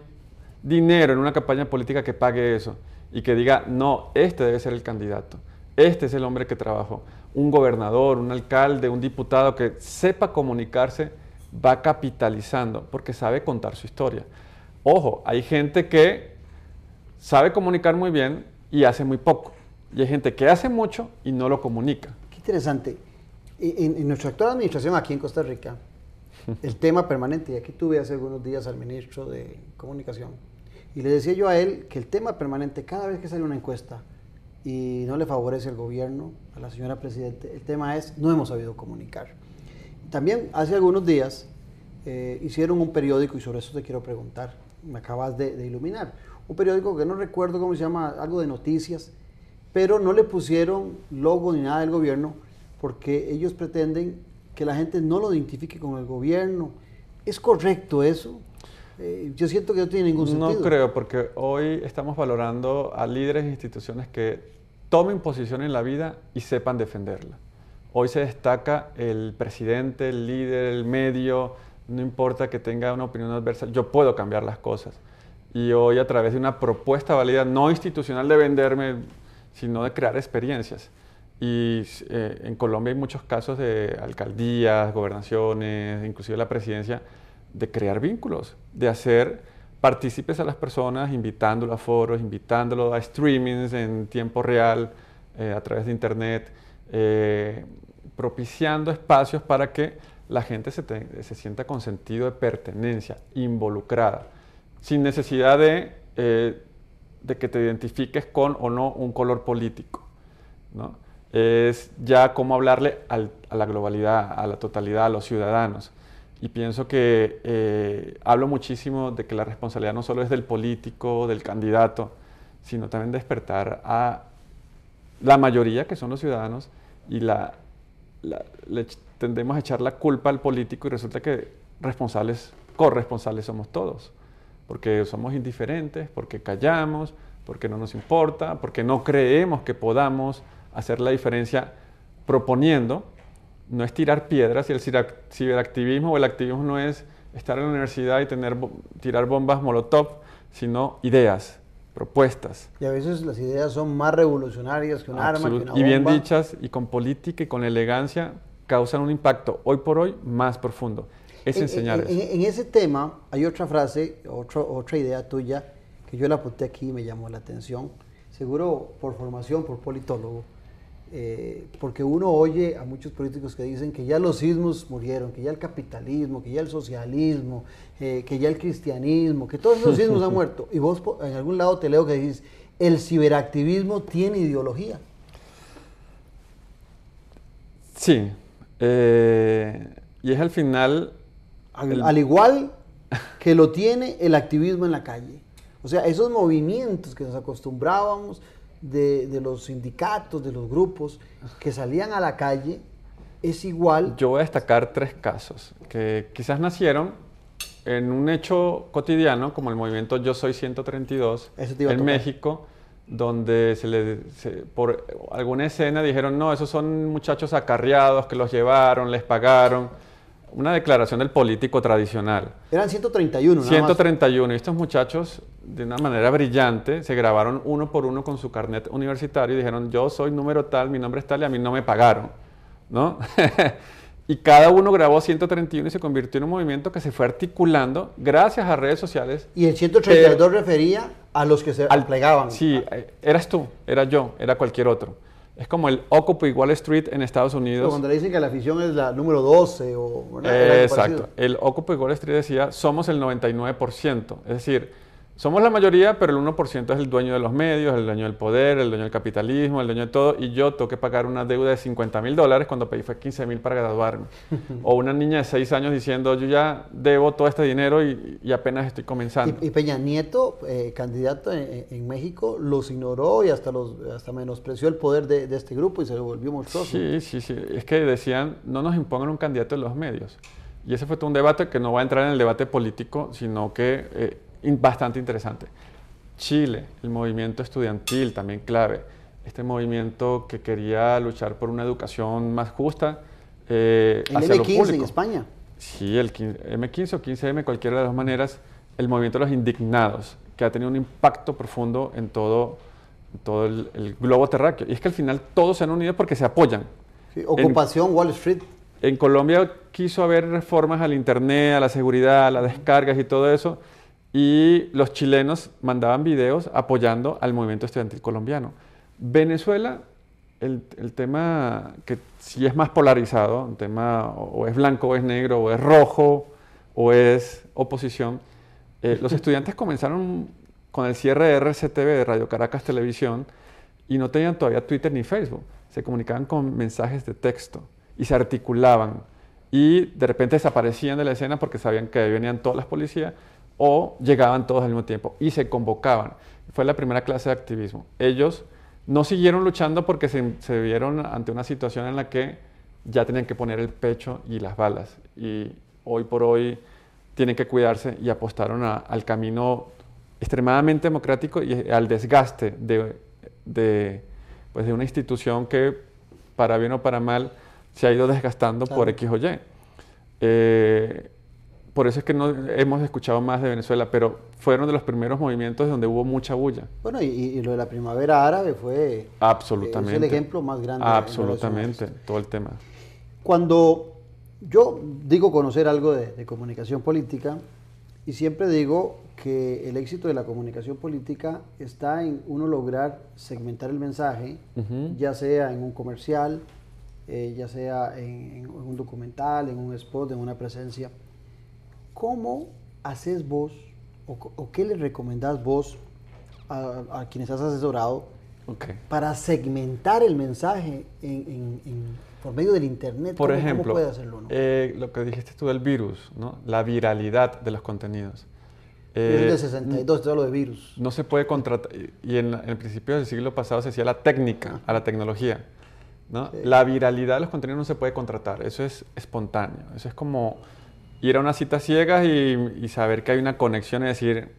B: dinero en una campaña política que pague eso y que diga, no, este debe ser el candidato, este es el hombre que trabajó. Un gobernador, un alcalde, un diputado que sepa comunicarse va capitalizando porque sabe contar su historia. Ojo, hay gente que sabe comunicar muy bien y hace muy poco. Y hay gente que hace mucho y no lo comunica.
A: Qué interesante. En nuestra actual administración aquí en Costa Rica, el tema permanente, y aquí tuve hace algunos días al ministro de Comunicación, y le decía yo a él que el tema permanente, cada vez que sale una encuesta y no le favorece al gobierno, a la señora Presidente, el tema es, no hemos sabido comunicar. También hace algunos días hicieron un periódico, y sobre eso te quiero preguntar, me acabas de iluminar, un periódico que no recuerdo cómo se llama, algo de noticias, pero no le pusieron logo ni nada del gobierno, porque ellos pretenden que la gente no lo identifique con el gobierno. ¿Es correcto eso? Yo siento que no tiene ningún sentido.
B: No creo, porque hoy estamos valorando a líderes e instituciones que tomen posición en la vida y sepan defenderla. Hoy se destaca el presidente, el líder, el medio, no importa que tenga una opinión adversa, yo puedo cambiar las cosas. Y hoy a través de una propuesta válida, no institucional de venderme, sino de crear experiencias. Y en Colombia hay muchos casos de alcaldías, gobernaciones, inclusive la presidencia, de crear vínculos, de hacer partícipes a las personas, invitándolo a foros, invitándolo a streamings en tiempo real, a través de internet, propiciando espacios para que la gente se sienta con sentido de pertenencia, involucrada, sin necesidad de que te identifiques con o no un color político, ¿no? Es ya cómo hablarle a la globalidad, a la totalidad, a los ciudadanos. Y pienso que hablo muchísimo de que la responsabilidad no solo es del político, del candidato, sino también despertar a la mayoría, que son los ciudadanos, y le tendemos a echar la culpa al político y resulta que corresponsables somos todos, porque somos indiferentes, porque callamos, porque no nos importa, porque no creemos que podamos hacer la diferencia proponiendo. No es tirar piedras, y el ciberactivismo o el activismo no es estar en la universidad y tirar bombas molotov, sino ideas, propuestas.
A: Y a veces las ideas son más revolucionarias que un arma, que una bomba.
B: Y bien dichas, y con política y con elegancia, causan un impacto hoy por hoy más profundo. Es enseñar eso.
A: En ese tema hay otra frase, otra idea tuya, que yo la apunté aquí y me llamó la atención, seguro por formación, por politólogo. Porque uno oye a muchos políticos que dicen que ya los ismos murieron, que ya el capitalismo, que ya el socialismo, que ya el cristianismo, que todos esos ismos han muerto. Y vos en algún lado te leo que dices, el ciberactivismo tiene ideología.
B: Sí, y es al final...
A: Al igual que lo tiene el activismo en la calle. O sea, esos movimientos que nos acostumbrábamos de los sindicatos, de los grupos que salían a la calle, es igual.
B: Yo voy a destacar 3 casos que quizás nacieron en un hecho cotidiano, como el movimiento Yo Soy 132 en México, donde por alguna escena dijeron, no, esos son muchachos acarreados que los llevaron, les pagaron. Una declaración del político tradicional.
A: Eran 131,
B: 131, y estos muchachos, de una manera brillante, se grabaron uno por uno con su carnet universitario y dijeron, yo soy número tal, mi nombre es tal, y a mí no me pagaron, ¿no? Y cada uno grabó 131 y se convirtió en un movimiento que se fue articulando gracias a redes sociales.
A: Y el 132 refería a los que se plegaban.
B: Sí, eras tú, era yo, era cualquier otro. Es como el Occupy Wall Street en Estados Unidos.
A: Pero cuando le dicen que la afición es la número 12 o...
B: Exacto. El Occupy Wall Street decía, somos el 99%. Es decir, somos la mayoría, pero el 1% es el dueño de los medios, el dueño del poder, el dueño del capitalismo, el dueño de todo. Y yo tengo que pagar una deuda de $50,000 cuando pedí fue 15,000 para graduarme. O una niña de 6 años diciendo, yo ya debo todo este dinero y apenas estoy comenzando.
A: Y Peña Nieto, candidato en México, los ignoró y hasta menospreció el poder de este grupo y se lo volvió monstruoso.
B: Sí. Es que decían, no nos impongan un candidato en los medios. Y ese fue todo un debate que no va a entrar en el debate político, sino que... bastante interesante. Chile, el movimiento estudiantil, también clave. Este movimiento que quería luchar por una educación más justa hacia lo público.
A: En España.
B: Sí, el M15 o 15M, cualquiera de las maneras, el movimiento de los indignados, que ha tenido un impacto profundo en todo el globo terráqueo. Y es que al final todos se han unido porque se apoyan.
A: Sí, ocupación Wall Street.
B: En Colombia quiso haber reformas al internet, a la seguridad, a las descargas y todo eso. Y los chilenos mandaban videos apoyando al movimiento estudiantil colombiano. Venezuela, el tema que sí es más polarizado, un tema o es blanco o es negro, o es rojo o es oposición. Los estudiantes comenzaron con el cierre de RCTV, de Radio Caracas Televisión, y no tenían todavía Twitter ni Facebook. Se comunicaban con mensajes de texto y se articulaban. Y de repente desaparecían de la escena porque sabían que ahí venían todas las policías, o llegaban todos al mismo tiempo y se convocaban. Fue la primera clase de activismo. Ellos no siguieron luchando porque se vieron ante una situación en la que ya tenían que poner el pecho y las balas. Y hoy por hoy tienen que cuidarse y apostaron al camino extremadamente democrático y al desgaste de una institución que, para bien o para mal, se ha ido desgastando por X o Y. Por eso es que no hemos escuchado más de Venezuela, pero fueron de los primeros movimientos donde hubo mucha bulla.
A: Bueno, y lo de la primavera árabe fue
B: absolutamente
A: es el ejemplo más grande.
B: Absolutamente, todo el tema.
A: Cuando yo digo conocer algo de comunicación política, y siempre digo que el éxito de la comunicación política está en uno lograr segmentar el mensaje, ya sea en un comercial, ya sea en un documental, en un spot, en una presencia. ¿Cómo haces vos o qué le recomendás vos a quienes has asesorado para segmentar el mensaje por medio del internet?
B: Por ejemplo,
A: ¿cómo puede hacerlo, no?
B: Lo que dijiste tú del virus, ¿no? La viralidad de los contenidos.
A: Es de 62, todo lo de virus.
B: No se puede contratar, y en el principio del siglo pasado se decía la técnica a la tecnología, ¿no? Sí. La viralidad de los contenidos no se puede contratar, eso es espontáneo, eso es como ir a una cita ciegas y saber que hay una conexión y decir,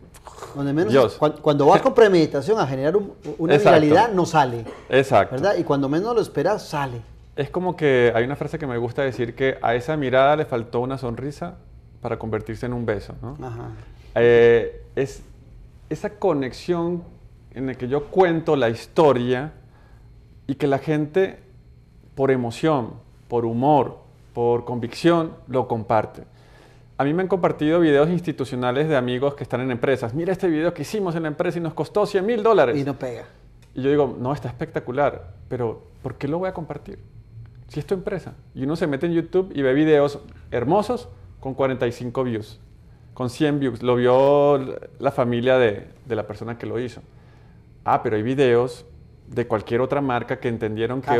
A: donde menos Dios. Cuando vas con premeditación a generar una viralidad, no sale.
B: Exacto.
A: ¿Verdad? Y cuando menos lo esperas, sale.
B: Es como que hay una frase que me gusta decir que a esa mirada le faltó una sonrisa para convertirse en un beso, ¿no?
A: Ajá.
B: Es esa conexión en la que yo cuento la historia y que la gente, por emoción, por humor, por convicción, lo comparte. A mí me han compartido videos institucionales de amigos que están en empresas. Mira este video que hicimos en la empresa y nos costó $100,000.
A: Y no pega.
B: Y yo digo, no, está espectacular, pero ¿por qué lo voy a compartir? Si es tu empresa. Y uno se mete en YouTube y ve videos hermosos con 45 views, con 100 views. Lo vio la familia de la persona que lo hizo. Ah, pero hay videos de cualquier otra marca que entendieron que...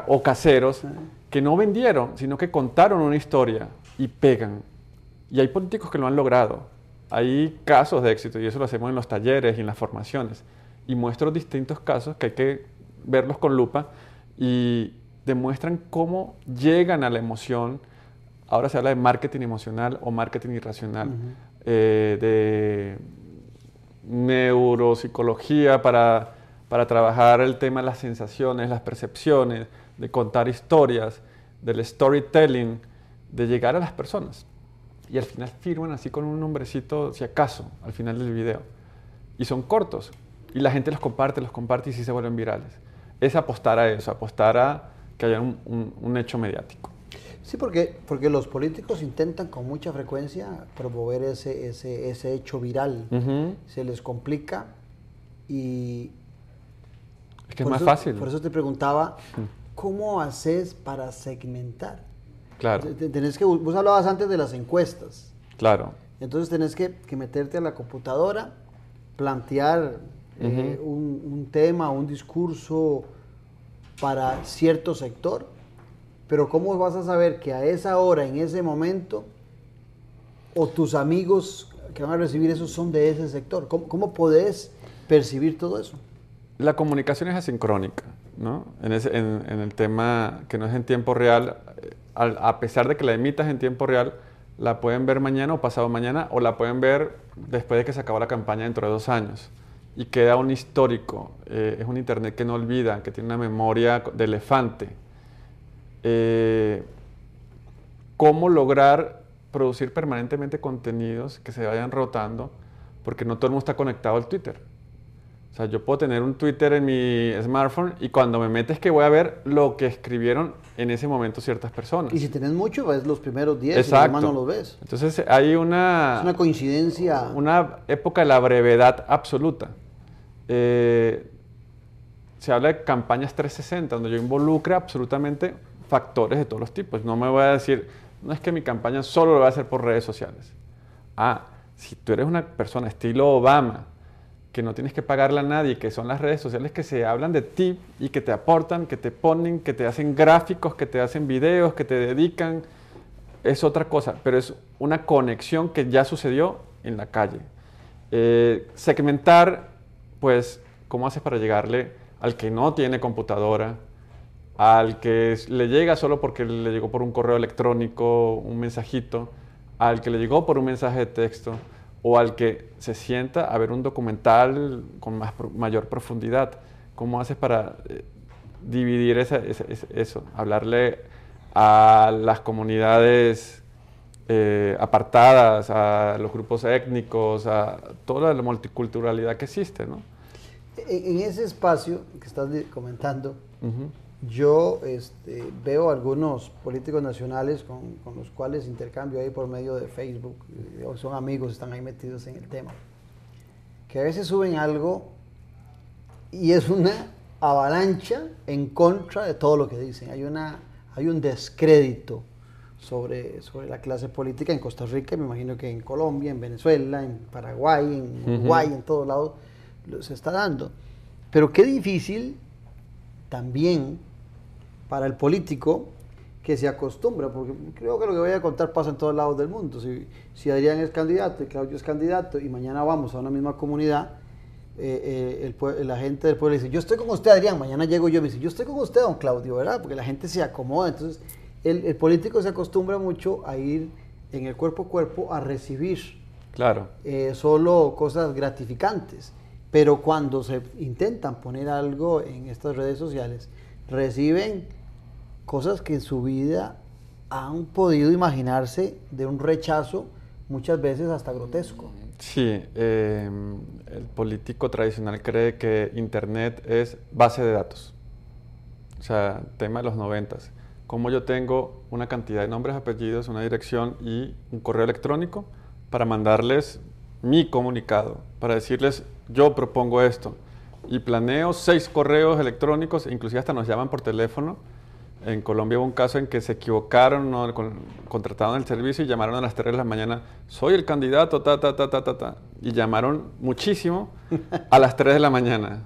B: O caseros, que no vendieron, sino que contaron una historia y pegan. Y hay políticos que lo han logrado. Hay casos de éxito y eso lo hacemos en los talleres y en las formaciones. Y muestro distintos casos que hay que verlos con lupa y demuestran cómo llegan a la emoción. Ahora se habla de marketing emocional o marketing irracional, de neuropsicología para trabajar el tema de las sensaciones, las percepciones, de contar historias, del storytelling, de llegar a las personas. Y al final firman así con un nombrecito, si acaso, al final del video. Y son cortos. Y la gente los comparte y sí se vuelven virales. Es apostar a eso, apostar a que haya un hecho mediático.
A: Sí, porque los políticos intentan con mucha frecuencia promover ese hecho viral. Se les complica y...
B: Es que es más fácil.
A: Por eso te preguntaba, ¿cómo haces para segmentar?
B: Claro.
A: Vos hablabas antes de las encuestas.
B: Claro.
A: Entonces tenés que meterte a la computadora, plantear un tema, un discurso para cierto sector, pero ¿cómo vas a saber que a esa hora, en ese momento, o tus amigos que van a recibir eso son de ese sector? ¿Cómo podés percibir todo eso?
B: La comunicación es asincrónica, ¿no? En el tema que no es en tiempo real, a pesar de que la emitas en tiempo real, la pueden ver mañana o pasado mañana, o la pueden ver después de que se acabó la campaña dentro de 2 años. Y queda un histórico, es un internet que no olvida, que tiene una memoria de elefante. ¿Cómo lograr producir permanentemente contenidos que se vayan rotando? Porque no todo el mundo está conectado al Twitter. O sea, yo puedo tener un Twitter en mi smartphone y cuando me metes que voy a ver lo que escribieron en ese momento ciertas personas.
A: Y si tenés mucho, ves los primeros 10
B: Exacto.
A: Y los demás no los ves.
B: Entonces hay una...
A: Es una coincidencia.
B: Una época de la brevedad absoluta. Se habla de campañas 360, donde yo involucre absolutamente factores de todos los tipos. No me voy a decir, no es que mi campaña solo lo voy a hacer por redes sociales. Si tú eres una persona estilo Obama, que no tienes que pagarle a nadie, que son las redes sociales que se hablan de ti y que te aportan, que te ponen, que te hacen gráficos, que te hacen videos, que te dedican, es otra cosa, pero es una conexión que ya sucedió en la calle. Segmentar, pues, ¿cómo haces para llegarle al que no tiene computadora, al que le llega solo porque le llegó por un correo electrónico, un mensajito, al que le llegó por un mensaje de texto, o al que se sienta a ver un documental con mayor profundidad? ¿Cómo haces para dividir eso? Hablarle a las comunidades apartadas, a los grupos étnicos, a toda la multiculturalidad que existe, ¿no?
A: En ese espacio que estás comentando, yo veo algunos políticos nacionales con los cuales intercambio ahí por medio de Facebook, son amigos, están ahí metidos en el tema, que a veces suben algo y es una avalancha en contra de todo lo que dicen. Hay un descrédito sobre la clase política en Costa Rica, me imagino que en Colombia, en Venezuela, en Paraguay, en Uruguay, en todos lados se está dando. Pero qué difícil también para el político que se acostumbra, porque creo que lo que voy a contar pasa en todos lados del mundo. Si Adrián es candidato y Claudio es candidato y mañana vamos a una misma comunidad, la gente del pueblo dice, yo estoy con usted, Adrián, mañana llego yo y me dice, yo estoy con usted, don Claudio, ¿verdad? Porque la gente se acomoda. Entonces el político se acostumbra mucho a ir en el cuerpo a cuerpo a recibir solo cosas gratificantes, pero cuando se intentan poner algo en estas redes sociales, reciben cosas que en su vida han podido imaginarse, de un rechazo muchas veces hasta grotesco.
B: Sí, el político tradicional cree que Internet es base de datos, o sea, tema de los 90s. Como yo tengo una cantidad de nombres, apellidos, una dirección y un correo electrónico para mandarles mi comunicado, para decirles, yo propongo esto. Y planeo 6 correos electrónicos, inclusive hasta nos llaman por teléfono. En Colombia hubo un caso en que se equivocaron, ¿no? Contrataron el servicio y llamaron a las 3 de la mañana, soy el candidato, y llamaron muchísimo a las 3 de la mañana.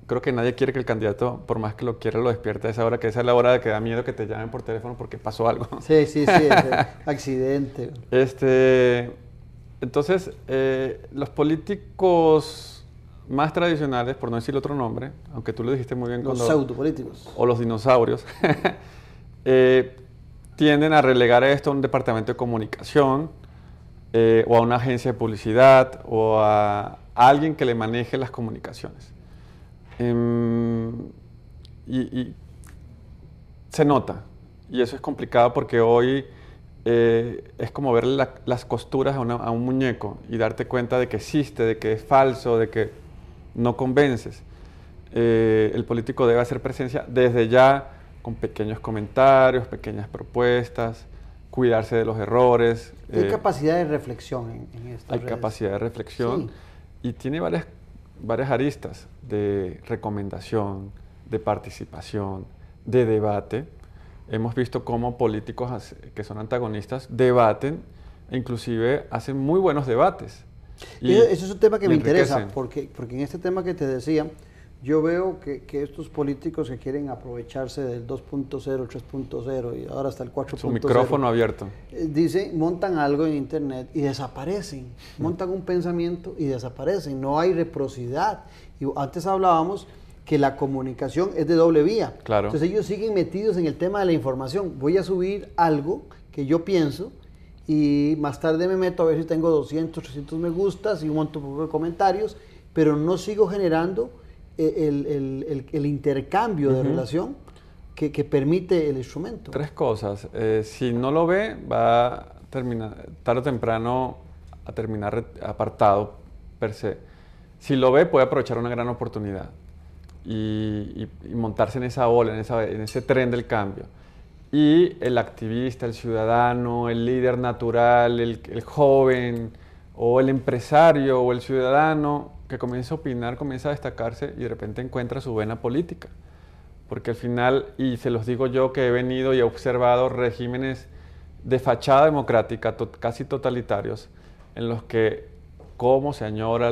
B: Creo que nadie quiere que el candidato, por más que lo quiera, lo despierte a esa hora, que esa es la hora de que da miedo que te llamen por teléfono porque pasó algo.
A: Sí, ese accidente.
B: Entonces, los políticos más tradicionales, por no decir otro nombre, aunque tú lo dijiste muy bien,
A: los pseudopolíticos
B: o los dinosaurios, tienden a relegar esto a un departamento de comunicación o a una agencia de publicidad o a alguien que le maneje las comunicaciones. Y se nota, y eso es complicado porque hoy es como ver las costuras a un muñeco y darte cuenta de que existe, de que es falso, de que no convences. El político debe hacer presencia desde ya con pequeños comentarios, pequeñas propuestas, cuidarse de los errores.
A: Hay capacidad de reflexión en estas
B: Hay
A: redes.
B: capacidad de reflexión y tiene varias aristas de recomendación, de participación, de debate. Hemos visto cómo políticos que son antagonistas debaten e inclusive hacen muy buenos debates.
A: Eso es un tema que me interesa, porque en este tema que te decía, yo veo que estos políticos que quieren aprovecharse del 2.0, 3.0 y ahora hasta el 4.0,
B: su micrófono abierto,
A: montan algo en internet y desaparecen, montan un pensamiento y desaparecen, no hay reciprocidad. Y antes hablábamos que la comunicación es de doble vía.
B: Claro.
A: Entonces ellos siguen metidos en el tema de la información. Voy a subir algo que yo pienso y más tarde me meto a ver si tengo 200, 300 me gustas y un montón de comentarios, pero no sigo generando el intercambio de relación que permite el instrumento.
B: 3 cosas. Si no lo ve, va a terminar, tarde o temprano, a terminar apartado per se. Si lo ve, puede aprovechar una gran oportunidad y montarse en esa ola, en ese tren del cambio. Y el activista, el ciudadano, el líder natural, el joven o el empresario o el ciudadano que comienza a opinar, comienza a destacarse y de repente encuentra su vena política. Porque al final, y se los digo yo que he venido y he observado regímenes de fachada democrática casi totalitarios en los que cómo se añora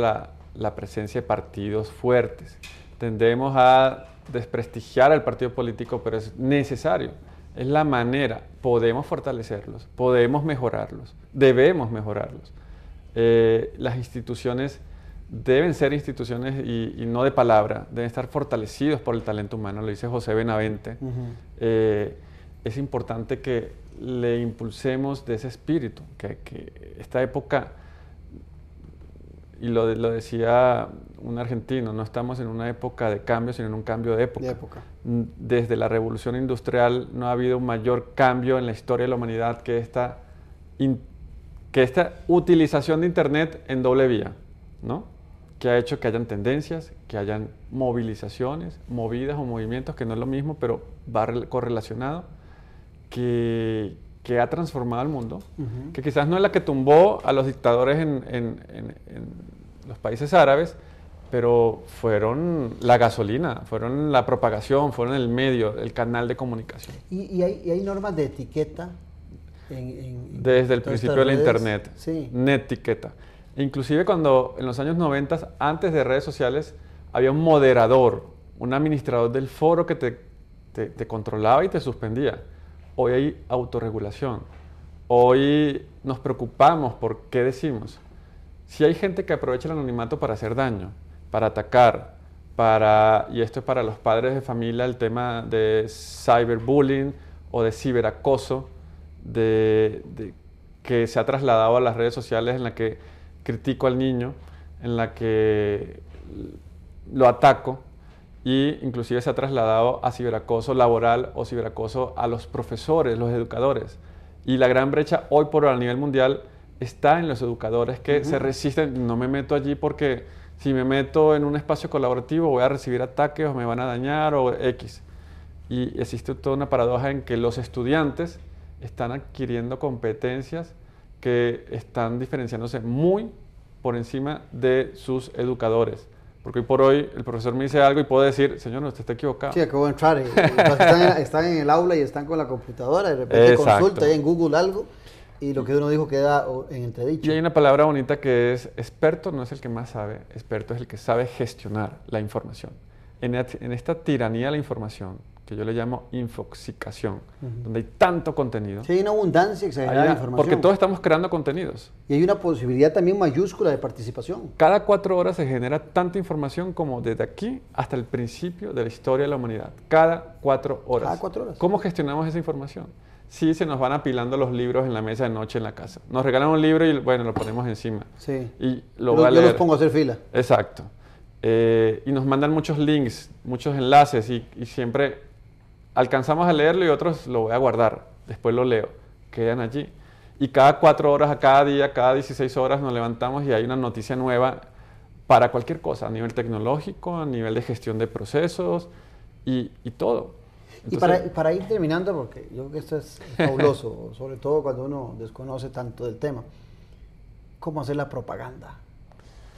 B: la presencia de partidos fuertes. Tendemos a desprestigiar al partido político, pero es necesario. Es la manera, podemos fortalecerlos, podemos mejorarlos, debemos mejorarlos. Las instituciones deben ser instituciones y no de palabra, deben estar fortalecidos por el talento humano, lo dice José Benavente. Es importante que le impulsemos de ese espíritu, que esta época, y lo decía un argentino, no estamos en una época de cambio, sino en un cambio de época. Desde la revolución industrial no ha habido un mayor cambio en la historia de la humanidad que esta utilización de Internet en doble vía, ¿no? Que ha hecho que hayan tendencias, que hayan movilizaciones, movidas o movimientos, que no es lo mismo, pero va correlacionado, que ha transformado el mundo, que quizás no es la que tumbó a los dictadores en los países árabes, pero fueron la gasolina, fueron la propagación, fueron el medio, el canal de comunicación.
A: ¿Y hay normas de etiqueta?
B: Desde el principio de la internet,
A: sí.
B: Netiqueta. Inclusive cuando en los años 90, antes de redes sociales, había un moderador, un administrador del foro que te controlaba y te suspendía. Hoy hay autorregulación. Hoy nos preocupamos por qué decimos. Si hay gente que aprovecha el anonimato para hacer daño, para atacar, y esto es para los padres de familia, el tema de cyberbullying o de ciberacoso, que se ha trasladado a las redes sociales, en la que critico al niño, en la que lo ataco, y inclusive se ha trasladado a ciberacoso laboral o ciberacoso a los profesores, los educadores. Y la gran brecha hoy por hoy a nivel mundial está en los educadores que se resisten. No me meto allí porque si me meto en un espacio colaborativo voy a recibir ataques o me van a dañar o X. Y existe toda una paradoja en que los estudiantes están adquiriendo competencias que están diferenciándose muy por encima de sus educadores. Porque hoy por hoy el profesor me dice algo y puedo decir, señor, no, usted está equivocado.
A: Sí, acabo de entrar. Están en el aula y están con la computadora, de repente consulta en Google algo y lo que uno dijo queda en entredicho.
B: Y hay una palabra bonita que es experto, no es el que más sabe, experto es el que sabe gestionar la información. En esta tiranía de la información, que yo le llamo infoxicación, donde hay tanto contenido.
A: Sí, hay una abundancia exagerada de información.
B: Porque todos estamos creando contenidos.
A: Y hay una posibilidad también mayúscula de participación.
B: Cada 4 horas se genera tanta información como desde aquí hasta el principio de la historia de la humanidad. Cada 4 horas.
A: Cada 4 horas.
B: ¿Cómo gestionamos esa información? Sí, se nos van apilando los libros en la mesa de noche en la casa. Nos regalan un libro y, bueno, lo ponemos encima.
A: Sí.
B: Y lo voy a leer.
A: Yo los pongo a hacer fila.
B: Exacto. Y nos mandan muchos links, muchos enlaces y siempre alcanzamos a leerlo y otros lo voy a guardar, después lo leo, quedan allí. Y cada 4 horas, a cada día, cada 16 horas nos levantamos y hay una noticia nueva para cualquier cosa, a nivel tecnológico, a nivel de gestión de procesos y todo.
A: Entonces, y para ir terminando, porque yo creo que esto es fabuloso, sobre todo cuando uno desconoce tanto del tema, ¿cómo hacer la propaganda?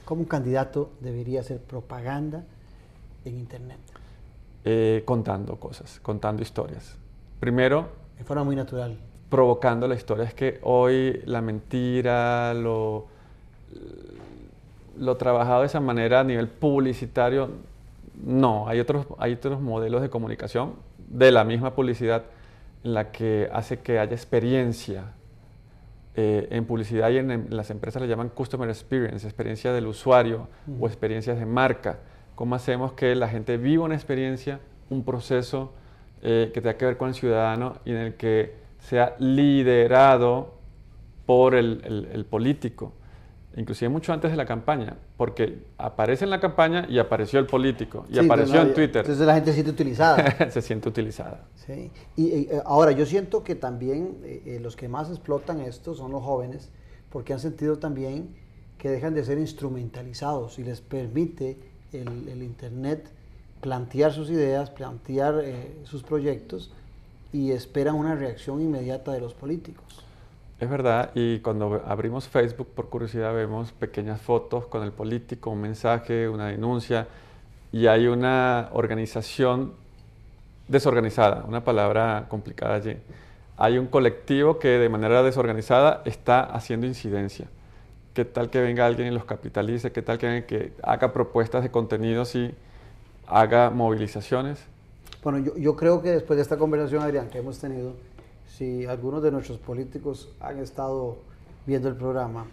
A: ¿Cómo un candidato debería hacer propaganda en Internet?
B: Contando cosas, contando historias. Primero,
A: de forma muy natural.
B: Provocando la historia. Es que hoy la mentira, lo trabajado de esa manera a nivel publicitario, no. Hay otros modelos de comunicación de la misma publicidad en la que hace que haya experiencia. En publicidad y en las empresas le llaman Customer Experience, experiencia del usuario o experiencias de marca. ¿Cómo hacemos que la gente viva una experiencia, un proceso que tenga que ver con el ciudadano y en el que sea liderado por el político? Inclusive mucho antes de la campaña, porque aparece en la campaña y apareció el político, y apareció en Twitter.
A: Entonces la gente se siente utilizada.
B: Se siente utilizada.
A: Sí. Y ahora yo siento que también los que más explotan esto son los jóvenes, porque han sentido también que dejan de ser instrumentalizados y les permite el Internet plantear sus ideas, plantear sus proyectos y esperan una reacción inmediata de los políticos.
B: Es verdad, y cuando abrimos Facebook, por curiosidad, vemos pequeñas fotos con el político, un mensaje, una denuncia, y hay una organización desorganizada, una palabra complicada allí. Hay un colectivo que de manera desorganizada está haciendo incidencia. ¿Qué tal que venga alguien y los capitalice? ¿Qué tal que haga propuestas de contenidos y haga movilizaciones?
A: Bueno, yo creo que después de esta conversación, Adrián, que hemos tenido, si algunos de nuestros políticos han estado viendo el programa,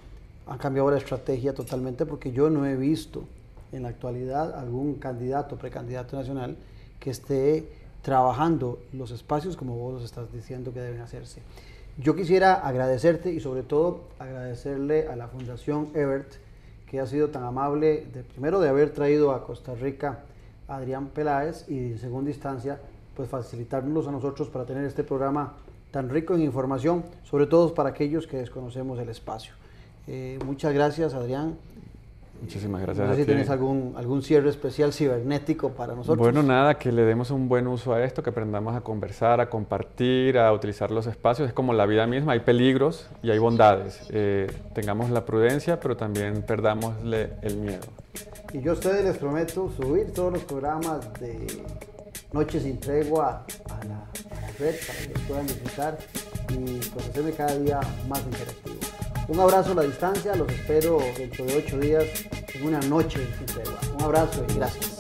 A: han cambiado la estrategia totalmente, porque yo no he visto en la actualidad algún candidato, precandidato nacional que esté trabajando los espacios como vos los estás diciendo que deben hacerse. Yo quisiera agradecerte y sobre todo agradecerle a la Fundación Ebert, que ha sido tan amable, primero de haber traído a Costa Rica a Adrián Peláez y en segunda instancia pues facilitarnos a nosotros para tener este programa tan rico en información, sobre todo para aquellos que desconocemos el espacio. Muchas gracias, Adrián.
B: Muchísimas gracias.
A: No sé
B: a
A: si
B: ti.
A: tienes algún cierre especial cibernético para nosotros.
B: Bueno, nada, que le demos un buen uso a esto, que aprendamos a conversar, a compartir, a utilizar los espacios. Es como la vida misma, hay peligros y hay bondades. Tengamos la prudencia, pero también perdámosle el miedo.
A: Y yo a ustedes les prometo subir todos los programas de Noche Sin Tregua a la red para que los puedan disfrutar y conocerme cada día más interactivo. Un abrazo a la distancia, los espero dentro de 8 días en una Noche Sin Tregua. Un abrazo y gracias.